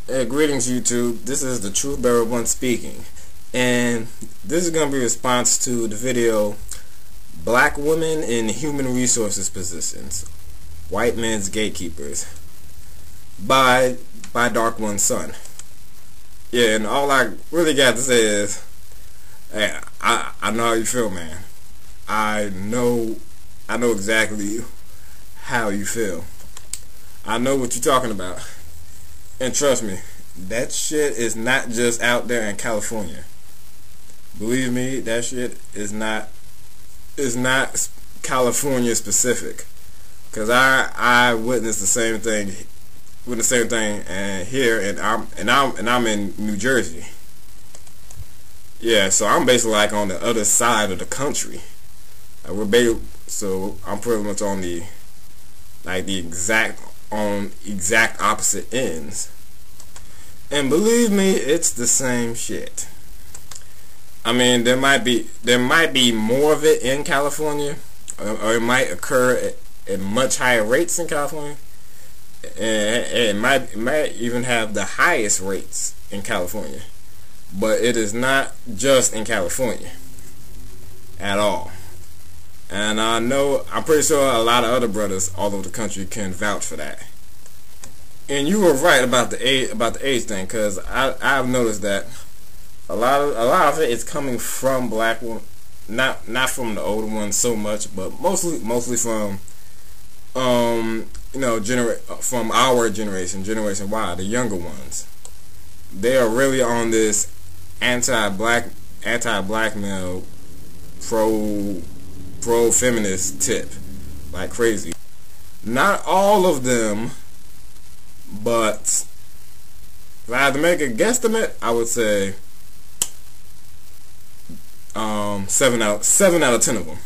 Greetings YouTube, this is the Truth Bearer 1 speaking, and this is going to be a response to the video Black Women in Human Resources Positions, White Men's Gatekeepers by Dark One's Son. Yeah, and all I really got to say is, hey, I know how you feel, man. I know exactly how you feel. I know what you're talking about. And trust me, that shit is not just out there in California. Believe me, that shit is not California specific. Cause I witnessed the same thing here, and I'm in New Jersey. Yeah, so I'm basically like on the other side of the country. So I'm pretty much on the exact opposite ends. And believe me, it's the same shit. I mean, there might be more of it in California, or it might occur at much higher rates in California, and it might even have the highest rates in California. But it is not just in California at all. And I'm pretty sure a lot of other brothers all over the country can vouch for that. And you were right about the age thing, because I've noticed that a lot of it is coming from black women, not from the older ones so much, but mostly from from our generation Y, the younger ones. They are really on this anti-black male, pro-feminist tip like crazy. Not all of them, but if I had to make a guesstimate, I would say 7 out of 10 of them.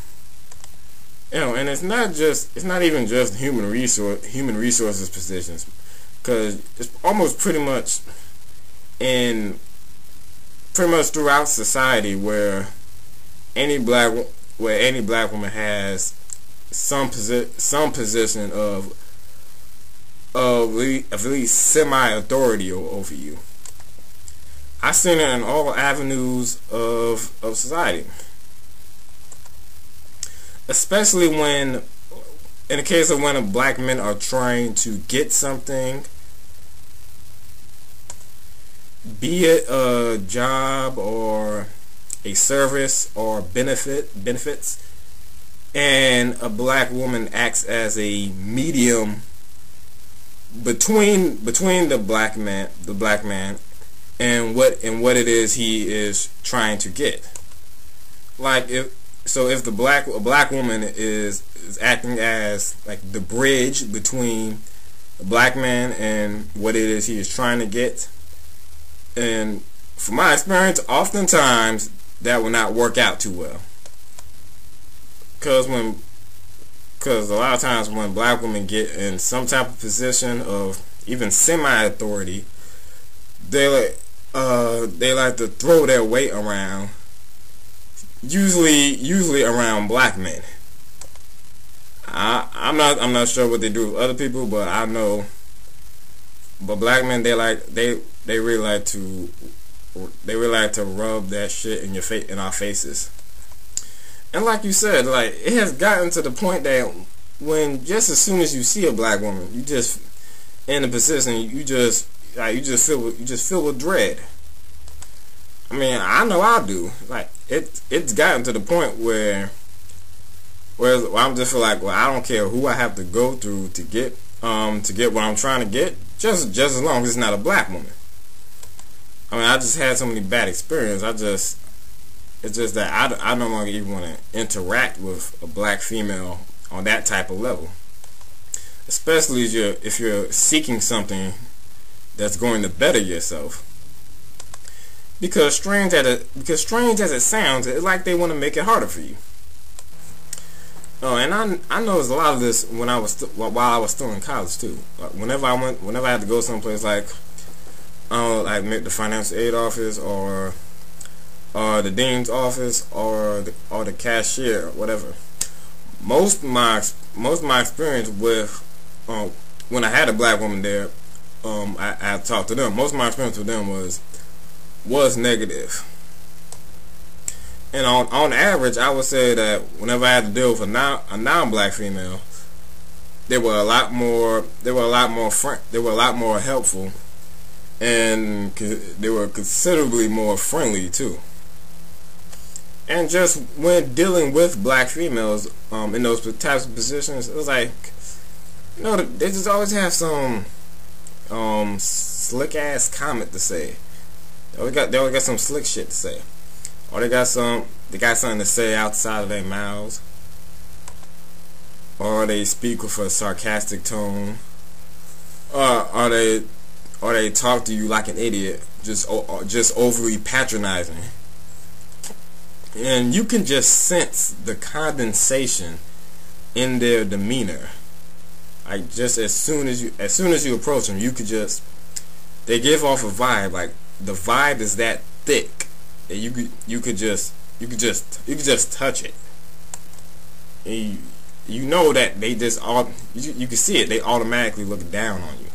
And it's not even just human resources positions, because it's almost pretty much throughout society where any black woman has some position of at least semi-authority over you. I've seen it in all avenues of society, especially in the case of when black men are trying to get something, be it a job or a service or benefits, and a black woman acts as a medium between the black man and what it is he is trying to get. Like if a black woman is acting as like the bridge between the black man and what it is he is trying to get, and from my experience, oftentimes that will not work out too well. Because a lot of times when black women get in some type of position of even semi-authority, they like to throw their weight around, usually around black men. I'm not sure what they do with other people, but I know. But black men, they really like to rub that shit in our faces. And like you said, like, it has gotten to the point that when just as soon as you see a black woman, you just in a position, you just feel with dread. I mean, I know I do. Like it's gotten to the point where I'm just feel like, well, I don't care who I have to go through to get what I'm trying to get, just as long as it's not a black woman. I mean, I just had so many bad experiences. It's just that I no longer even want to interact with a black female on that type of level, especially if you're seeking something that's going to better yourself. Because strange as it sounds, it's like they want to make it harder for you. Oh, and I noticed a lot of this while I was still in college too. Like whenever I had to go someplace like the financial aid office or the dean's office or the cashier or whatever. Most of my experience with when I had a black woman there I talked to them. Most of my experience with them was negative. And on average, I would say that whenever I had to deal with a non-black female, they were a lot more helpful, and they were considerably more friendly too. And just when dealing with black females in those types of positions, it was like, you know, they just always have some slick ass comment to say. They always got some slick shit to say, or they got something to say outside of their mouths, or they speak with a sarcastic tone, or they talk to you like an idiot, just overly patronizing. And you can just sense the condensation in their demeanor. Like, just as soon as you approach them, they give off a vibe. Like, the vibe is that thick, and you could just touch it. And you know that they you can see it. They automatically look down on you.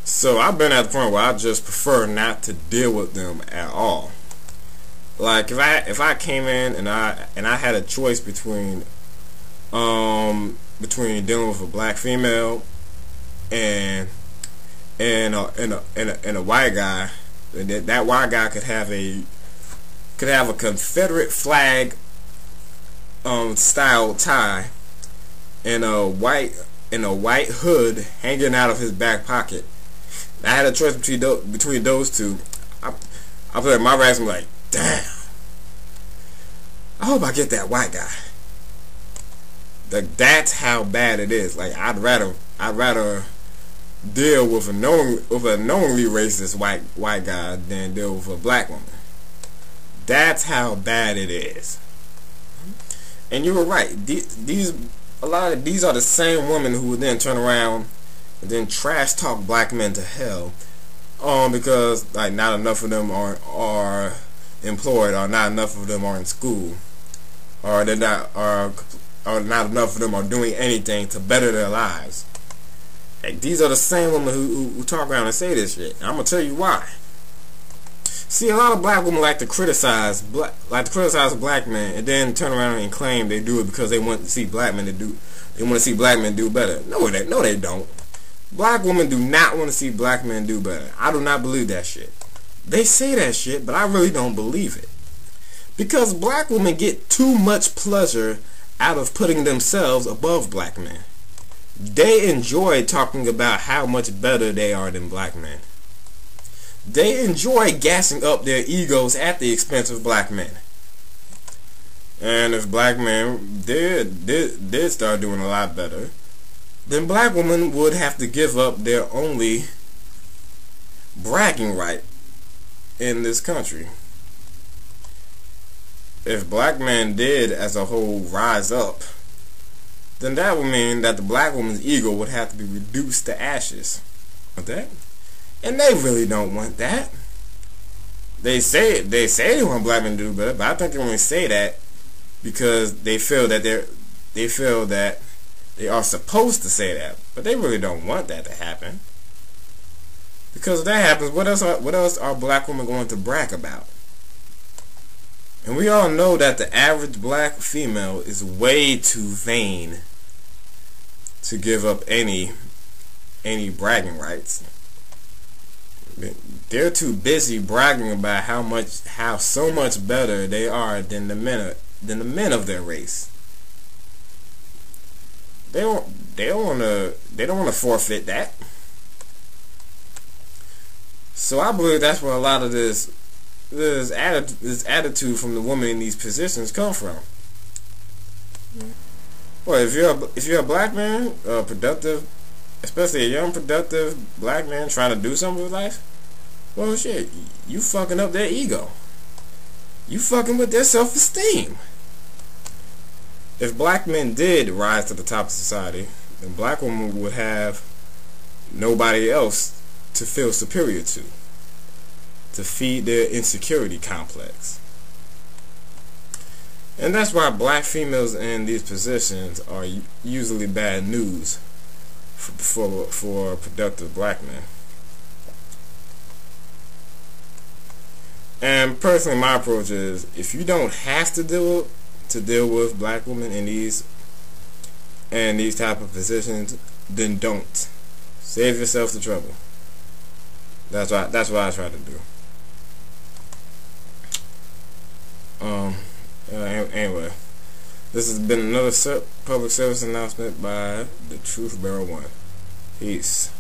So I've been at the point where I just prefer not to deal with them at all. Like, if I came in and I had a choice between dealing with a black female and a white guy, that white guy could have a Confederate flag style tie and a white hood hanging out of his back pocket. I had a choice between those two. I feel like my reaction was like, damn, I hope I get that white guy. Like, that's how bad it is. Like, I'd rather deal with a knowingly racist white guy than deal with a black woman. That's how bad it is. And you were right. These are the same women who would then turn around and then trash talk black men to hell, because like not enough of them are employed, or not enough of them are in school, or not enough of them are doing anything to better their lives. Like, these are the same women who talk around and say this shit. And I'm gonna tell you why. See, a lot of black women like to criticize black men, and then turn around and claim they do it because they want to see black men do better. No, they don't. Black women do not want to see black men do better. I do not believe that shit. They say that shit, but I really don't believe it. Because black women get too much pleasure out of putting themselves above black men. They enjoy talking about how much better they are than black men. They enjoy gassing up their egos at the expense of black men. And if black men did start doing a lot better, then black women would have to give up their only bragging right in this country. If black men did as a whole rise up, then that would mean that the black woman's ego would have to be reduced to ashes. Want that? And they really don't want that. They say they want black men to do better, but I think they only say that because they feel that they are supposed to say that, but they really don't want that to happen. Because if that happens, what else are black women going to brag about? And we all know that the average black female is way too vain to give up any bragging rights. They're too busy bragging about how so much better they are than the men of their race. They don't want to forfeit that. So I believe that's where a lot of this attitude from the women in these positions come from. Well, if you're a black man, productive, especially a young productive black man trying to do something with life, well, shit, you fucking up their ego. You fucking with their self-esteem. If black men did rise to the top of society, then black women would have nobody else to feel superior to feed their insecurity complex. And that's why black females in these positions are usually bad news for productive black men. And personally, my approach is, if you don't have to deal with black women in these type of positions, then don't. Save yourself the trouble. That's what I try to do. Anyway, this has been another public service announcement by the Truth Bearer One. Peace.